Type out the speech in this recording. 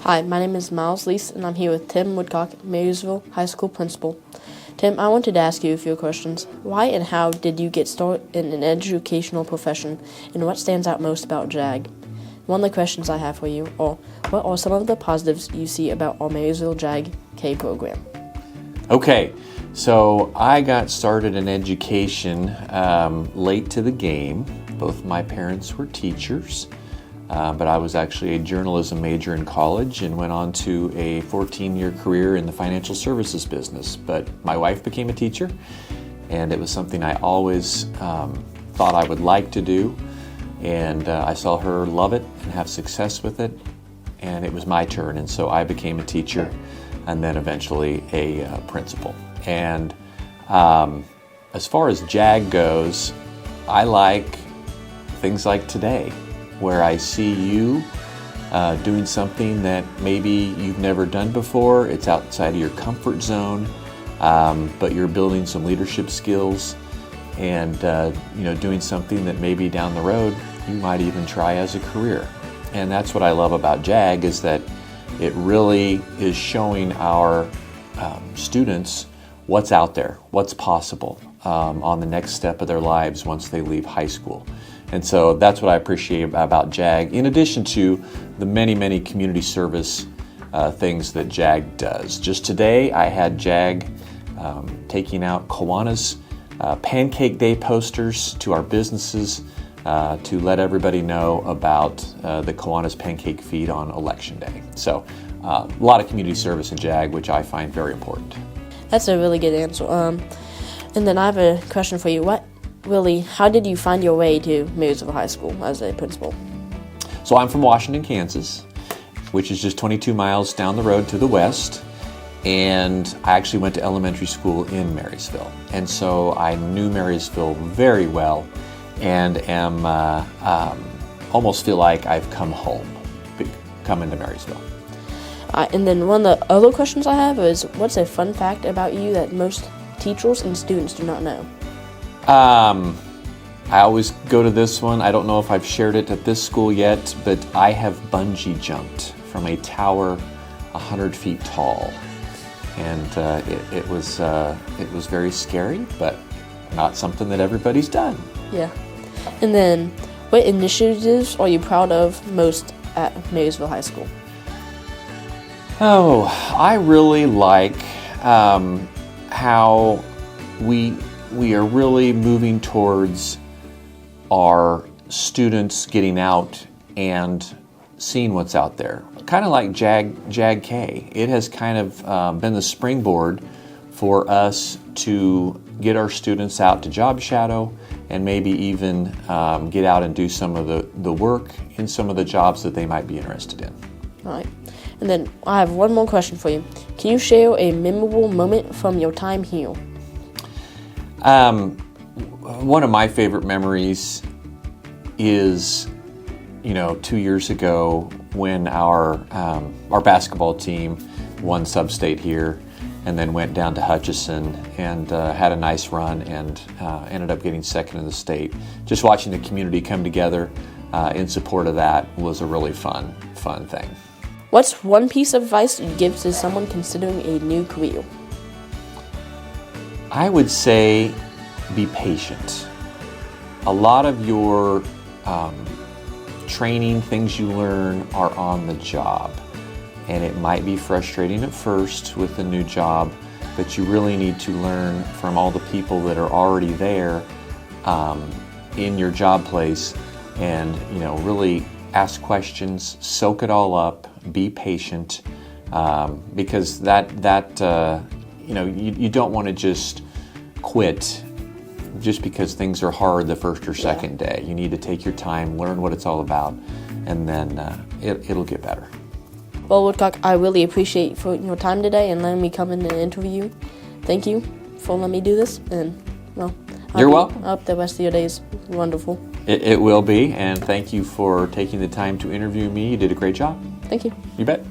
Hi, my name is Myles, Leis, and I'm here with Tim Woodcock, Marysville High School Principal. Tim, I wanted to ask you a few questions. Why and how did you get started in an educational profession, and what stands out most about JAG? One of the questions I have for you are, what are some of the positives you see about our Marysville JAG K program? Okay, so I got started in education late to the game. Both my parents were teachers. But I was actually a journalism major in college and went on to a 14-year career in the financial services business. But my wife became a teacher, and it was something I always thought I would like to do. And I saw her love it and have success with it, and it was my turn. And so I became a teacher and then eventually a principal. And as far as JAG goes, I like things like today, where I see you doing something that maybe you've never done before. It's outside of your comfort zone, but you're building some leadership skills and doing something that maybe down the road you might even try as a career. And that's what I love about JAG, is that it really is showing our students what's out there, what's possible on the next step of their lives once they leave high school. And so that's what I appreciate about JAG, in addition to the many, many community service things that JAG does. Just today, I had JAG taking out Kiwanis Pancake Day posters to our businesses to let everybody know about the Kiwanis Pancake Feed on Election Day. So a lot of community service in JAG, which I find very important. That's a really good answer. And then I have a question for you. How did you find your way to Marysville High School as a principal? So I'm from Washington, Kansas, which is just 22 miles down the road to the west. And I actually went to elementary school in Marysville. And so I knew Marysville very well and am almost feel like I've come home, come into Marysville. And then one of the other questions I have is, what's a fun fact about you that most teachers and students do not know? I always go to this one. I don't know if I've shared it at this school yet, but I have bungee jumped from a tower 100 feet tall. And it was very scary, but not something that everybody's done. Yeah. And then, what initiatives are you proud of most at Marysville High School? Oh, I really like how we are really moving towards our students getting out and seeing what's out there. Kind of like JAG K. It has kind of been the springboard for us to get our students out to job shadow and maybe even get out and do some of the work in some of the jobs that they might be interested in. All right. And then I have one more question for you. Can you share a memorable moment from your time here? One of my favorite memories is, 2 years ago when our basketball team won sub-state here and then went down to Hutchinson and had a nice run and ended up getting second in the state. Just watching the community come together in support of that was a really fun thing. What's one piece of advice you'd give to someone considering a new career? I would say be patient. A lot of your training, things you learn, are on the job. And it might be frustrating at first with a new job, but you really need to learn from all the people that are already there in your job place and, really ask questions, soak it all up, be patient, because you don't want to just quit just because things are hard the first or second day. You need to take your time, learn what it's all about, and then it'll get better. Well, Woodcock, I really appreciate your time today and letting me come in and interview you. Thank you for letting me do this, and you're welcome. I hope the rest of your day is wonderful. It will be, and thank you for taking the time to interview me. You did a great job. Thank you. You bet.